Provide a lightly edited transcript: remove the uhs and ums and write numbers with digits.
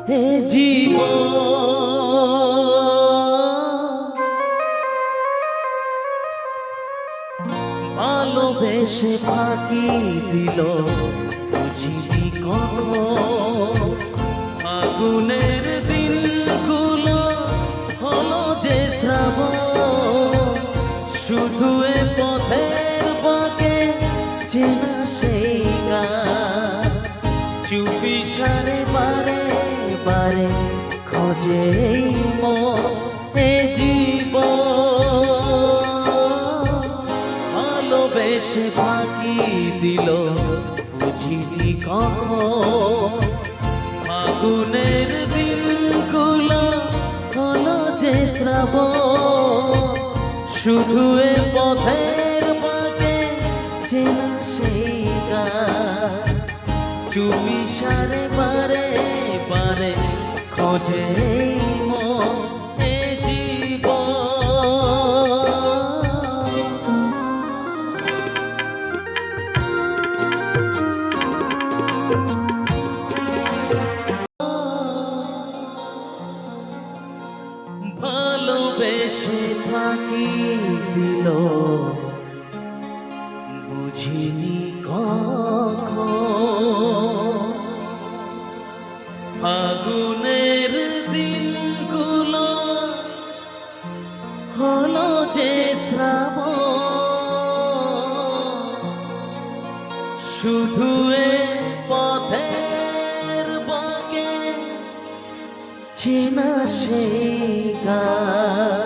হে জীবন ভালোবেসে ফাঁকি দিল বুঝিনি কখন আগুনের দিনগুলো হলো যে শ্রাবণ শুধু এ পথের বাঁকে চেনা সেই গান চুপি সারে বারে বারে খোঁজে মন এ জীবন ভালোবেসে ফাঁকি দিল বুঝিনি কখন আগুনের দিনগুলো হলো যে শ্রাবণ শুধু এ পথের বাঁকে চেনা সেই গান চুপি সারে বারে বারে খোঁজে মন এ ভালোবেসে ফাঁকি দিল বুঝিনি কখন আগুনের দিনগুলো হলো যে শ্রাবণ শুধু এ পথের বাঁকে চেনা সেই গান